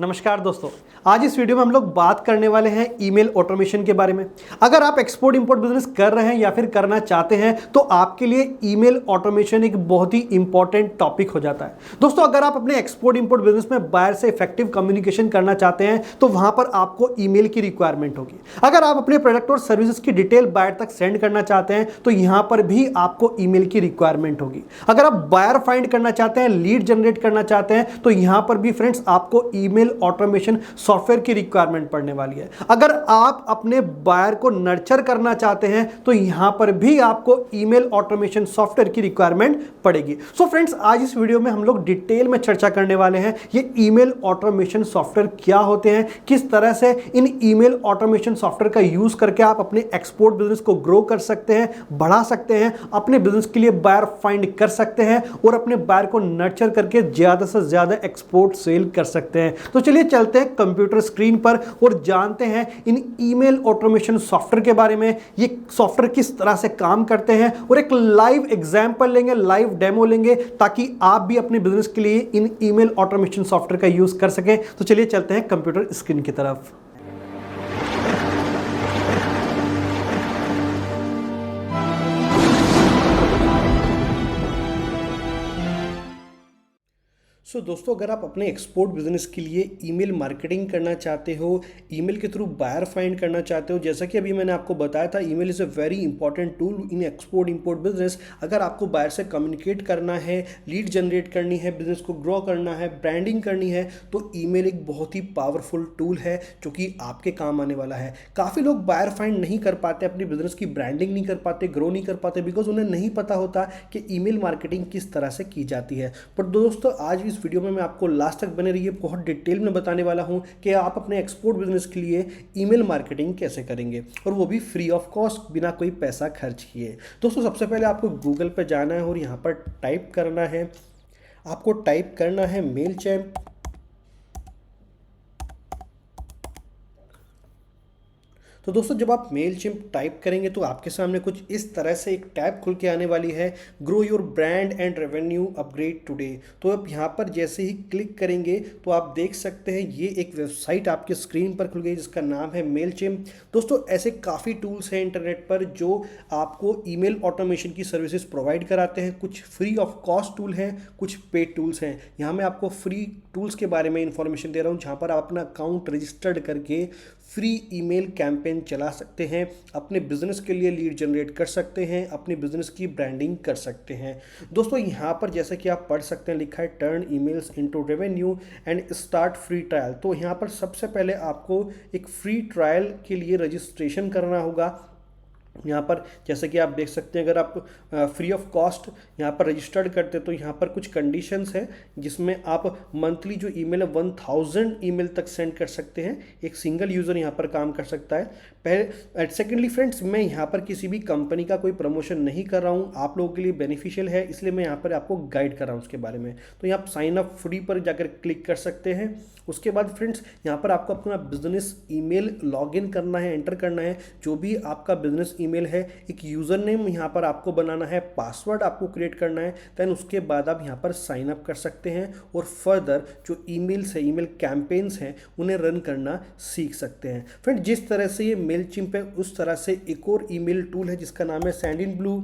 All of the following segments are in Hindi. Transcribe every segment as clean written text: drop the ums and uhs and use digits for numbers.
नमस्कार दोस्तों, आज इस वीडियो में हम लोग बात करने वाले हैं ईमेल ऑटोमेशन के बारे में। अगर आप एक्सपोर्ट इंपोर्ट बिजनेस कर रहे हैं या फिर करना चाहते हैं तो आपके लिए ईमेल ऑटोमेशन एक बहुत ही इंपॉर्टेंट टॉपिक हो जाता है। दोस्तों, अगर आप अपने एक्सपोर्ट इंपोर्ट बिजनेस में बायर से इफेक्टिव कम्युनिकेशन करना चाहते हैं तो वहां पर आपको ईमेल की रिक्वायरमेंट होगी। अगर आप अपने प्रोडक्ट और सर्विसेज की डिटेल बायर तक सेंड करना चाहते हैं तो यहां पर भी आपको ईमेल की रिक्वायरमेंट होगी। अगर आप बायर फाइंड करना चाहते हैं, लीड जनरेट करना चाहते हैं तो यहां पर भी फ्रेंड्स आपको ईमेल ऑटोमेशन सॉफ्टवेयर की रिक्वायरमेंट पड़ने वाली है। अगर आप अपने बायर को नर्चर करना चाहते हैं तो यहां पर भी आपको ईमेल ऑटोमेशन सॉफ्टवेयर की रिक्वायरमेंट पड़ेगी। सो फ्रेंड्स, आज इस वीडियो में हम लोग डिटेल में चर्चा करने वाले हैं ये ईमेल ऑटोमेशन सॉफ्टवेयर क्या होते हैं, किस तरह से इन ईमेल ऑटोमेशन सॉफ्टवेयर का यूज करके आप अपने एक्सपोर्ट बिजनेस को ग्रो कर सकते हैं, बढ़ा सकते हैं, अपने बिजनेस के लिए बायर फाइंड कर सकते हैं और अपने बायर को नर्चर करके ज्यादा से ज्यादा एक्सपोर्ट सेल कर सकते हैं। तो चलिए चलते हैं कंप्यूटर स्क्रीन पर और जानते हैं इन ईमेल ऑटोमेशन सॉफ्टवेयर के बारे में, ये सॉफ्टवेयर किस तरह से काम करते हैं और एक लाइव एग्जांपल लेंगे, लाइव डेमो लेंगे ताकि आप भी अपने बिजनेस के लिए इन ईमेल ऑटोमेशन सॉफ्टवेयर का यूज कर सकें। तो चलिए चलते हैं कंप्यूटर स्क्रीन की तरफ। दोस्तों, अगर आप अपने एक्सपोर्ट बिजनेस के लिए ईमेल मार्केटिंग करना चाहते हो, ईमेल के थ्रू बायर फाइंड करना चाहते हो, जैसा कि अभी मैंने आपको बताया था, email is a very important tool in export import business. अगर आपको बायर से कम्युनिकेट करना है, लीड जनरेट करनी है, बिजनेस को ग्रो करना है, ब्रांडिंग करनी है, तो ईमेल एक बहुत ही पावरफुल टूल है जो कि आपके काम आने वाला है। काफ़ी लोग बायर फाइंड नहीं कर पाते, अपनी बिजनेस की ब्रांडिंग नहीं कर पाते, ग्रो नहीं कर पाते, बिकॉज उन्हें नहीं पता होता कि ईमेल मार्केटिंग किस तरह से की जाती है। पर दोस्तों, आज इस वीडियो में मैं आपको लास्ट तक बने रहिए, बहुत डिटेल में बताने वाला हूं कि आप अपने एक्सपोर्ट बिजनेस के लिए ईमेल मार्केटिंग कैसे करेंगे, और वो भी फ्री ऑफ कॉस्ट, बिना कोई पैसा खर्च किए। दोस्तों, सबसे पहले आपको गूगल पर जाना है और यहां पर टाइप करना है मेलचैम्प। तो दोस्तों, जब आप मेलचिम्प टाइप करेंगे तो आपके सामने कुछ इस तरह से एक टैब खुल के आने वाली है, grow your brand and revenue upgrade today. तो आप यहाँ पर जैसे ही क्लिक करेंगे तो आप देख सकते हैं ये एक वेबसाइट आपके स्क्रीन पर खुल गई जिसका नाम है मेलचिम्प। दोस्तों, ऐसे काफ़ी टूल्स हैं इंटरनेट पर जो आपको ईमेल ऑटोमेशन की सर्विसेज प्रोवाइड कराते हैं। कुछ फ्री ऑफ कॉस्ट टूल हैं, कुछ पेड टूल्स हैं। यहाँ मैं आपको फ्री टूल्स के बारे में इंफॉर्मेशन दे रहा हूँ जहाँ पर आप अपना अकाउंट रजिस्टर्ड करके फ्री ईमेल कैंपेन चला सकते हैं, अपने बिजनेस के लिए लीड जनरेट कर सकते हैं, अपने बिजनेस की ब्रांडिंग कर सकते हैं। दोस्तों, यहाँ पर जैसा कि आप पढ़ सकते हैं लिखा है turn emails into revenue and start free trial. तो यहाँ पर सबसे पहले आपको एक फ्री ट्रायल के लिए रजिस्ट्रेशन करना होगा। यहाँ पर जैसे कि आप देख सकते हैं, अगर आप फ्री ऑफ कॉस्ट यहाँ पर रजिस्टर्ड करते हैं तो यहाँ पर कुछ कंडीशंस हैं जिसमें आप मंथली जो ईमेल है 1000 ईमेल तक सेंड कर सकते हैं। एक सिंगल यूज़र यहाँ पर काम कर सकता है। पहले सेकेंडली फ्रेंड्स, मैं यहाँ पर किसी भी कंपनी का कोई प्रमोशन नहीं कर रहा हूँ, आप लोगों के लिए बेनिफिशियल है, इसलिए मैं यहाँ पर आपको गाइड कर रहा हूँ उसके बारे में। तो यहाँ साइन अप फ्री पर जाकर क्लिक कर सकते हैं। उसके बाद फ्रेंड्स, यहाँ पर आपको अपना बिजनेस ईमेल लॉगिन करना है, एंटर करना है जो भी आपका बिजनेस ईमेल है। एक यूज़र नेम यहाँ पर आपको बनाना है, पासवर्ड आपको क्रिएट करना है, देन उसके बाद आप यहाँ पर साइन अप कर सकते हैं और फर्दर जो ईमेल्स है, ईमेल कैंपेन्स हैं, उन्हें रन करना सीख सकते हैं। फ्रेंड, जिस तरह से ये मेलचिम्प है उस तरह से एक और ईमेल टूल है जिसका नाम है सेंडिनब्लू।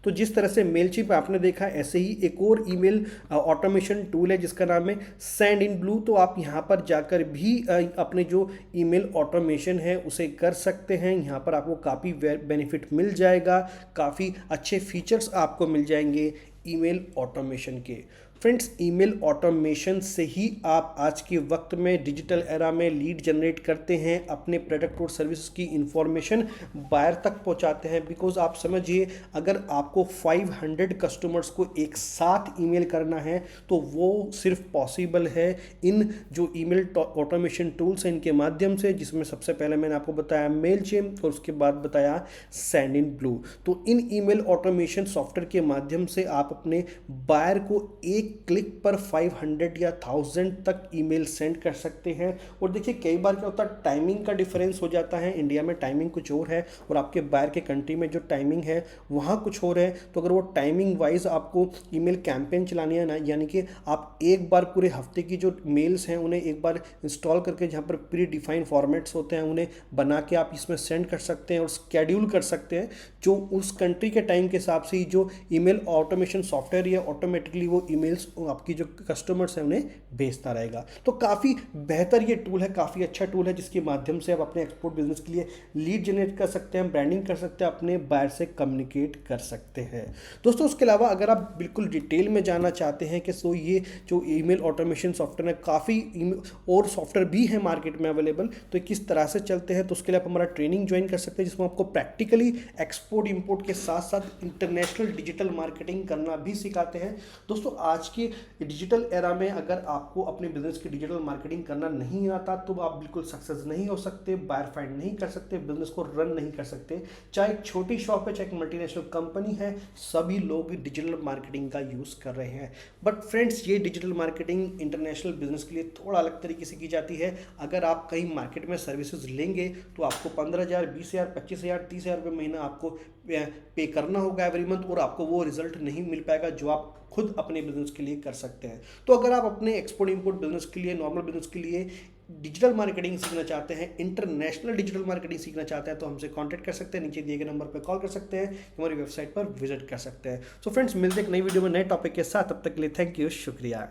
तो जिस तरह से मेलचिम्प आपने देखा, ऐसे ही एक और ईमेल ऑटोमेशन टूल है जिसका नाम है सेंडिनब्लू। तो आप यहाँ पर जाकर भी अपने जो ईमेल ऑटोमेशन है उसे कर सकते हैं। यहाँ पर आपको काफ़ी बेनिफिट मिल जाएगा, काफ़ी अच्छे फीचर्स आपको मिल जाएंगे ईमेल ऑटोमेशन के। फ्रेंड्स, ईमेल ऑटोमेशन से ही आप आज के वक्त में डिजिटल एरा में लीड जनरेट करते हैं, अपने प्रोडक्ट और सर्विस की इंफॉर्मेशन बायर तक पहुंचाते हैं। बिकॉज आप समझिए, अगर आपको 500 कस्टमर्स को एक साथ ईमेल करना है तो वो सिर्फ पॉसिबल है इन जो ईमेल ऑटोमेशन टूल्स हैं इनके माध्यम से, जिसमें सबसे पहले मैंने आपको बताया मेलचिम्प और उसके बाद बताया सेंडिनब्लू। तो इन ईमेल ऑटोमेशन सॉफ्टवेयर के माध्यम से आप अपने बायर को एक क्लिक पर 500 या 1000 तक ईमेल सेंड कर सकते हैं। और देखिए कई बार क्या होता है, टाइमिंग का डिफरेंस हो जाता है, इंडिया में टाइमिंग कुछ और है और आपके बायर के कंट्री में जो टाइमिंग है वहाँ कुछ और है। तो अगर वो टाइमिंग वाइज आपको ईमेल कैंपेन चलानी है ना, यानी कि आप एक बार पूरे हफ्ते की जो मेल्स हैं उन्हें एक बार इंस्टॉल करके जहाँ पर प्री डिफाइंड फॉर्मेट्स होते हैं उन्हें बना के आप इसमें सेंड कर सकते हैं और स्केड्यूल कर सकते हैं, जो उस कंट्री के टाइम के हिसाब से ही जो ईमेल ऑटोमेशन सॉफ्टवेयर या ऑटोमेटिकली वो ईमेल्स आपकी जो कस्टमर्स हैं उन्हें भेजता रहेगा। तो काफ़ी बेहतर ये टूल है, काफ़ी अच्छा टूल है जिसके माध्यम से आप अपने एक्सपोर्ट बिजनेस के लिए लीड जनरेट कर सकते हैं, ब्रांडिंग कर सकते हैं, अपने बायर से कम्युनिकेट कर सकते हैं। दोस्तों उसके अलावा अगर आप बिल्कुल डिटेल में जानना चाहते हैं कि सो ये जो ईमेल ऑटोमेशन सॉफ्टवेयर है, काफ़ी और सॉफ्टवेयर भी है मार्केट में अवेलेबल, तो किस तरह से चलते हैं, तो उसके लिए आप हमारा ट्रेनिंग ज्वाइन कर सकते हैं जिसमें आपको प्रैक्टिकली एक्सपोर्ट इंपोर्ट के साथ साथ इंटरनेशनल डिजिटल मार्केटिंग करना भी सिखाते हैं। दोस्तों आज के डिजिटल एरा में अगर आपको अपने बिजनेस की डिजिटल मार्केटिंग करना नहीं आता तो आप बिल्कुल सक्सेस नहीं हो सकते, बायर फाइंड नहीं कर सकते, बिजनेस को रन नहीं कर सकते। चाहे छोटी शॉप है, चाहे मल्टीनेशनल कंपनी है, सभी लोग डिजिटल मार्केटिंग का यूज़ कर रहे हैं। बट फ्रेंड्स ये डिजिटल मार्केटिंग इंटरनेशनल बिजनेस के लिए थोड़ा अलग तरीके से की जाती है। अगर आप कहीं मार्केट में सर्विसेज लेंगे तो आपको 15,000, 20,000, 25,000, 30,000 रुपये महीना आपको पे करना होगा एवरी मंथ, और आपको वो रिजल्ट नहीं मिल पाएगा जो आप खुद अपने बिजनेस के लिए कर सकते हैं। तो अगर आप अपने एक्सपोर्ट इंपोर्ट बिजनेस के लिए, नॉर्मल बिजनेस के लिए डिजिटल मार्केटिंग सीखना चाहते हैं, इंटरनेशनल डिजिटल मार्केटिंग सीखना चाहते हैं, तो हमसे कांटेक्ट कर सकते हैं, नीचे दिए गए नंबर पर कॉल कर सकते हैं, हमारी वेबसाइट पर विजिट कर सकते हैं। सो फ्रेंड्स मिलते हैं एक नई वीडियो में नए टॉपिक के साथ, तब तक के लिए थैंक यू, शुक्रिया।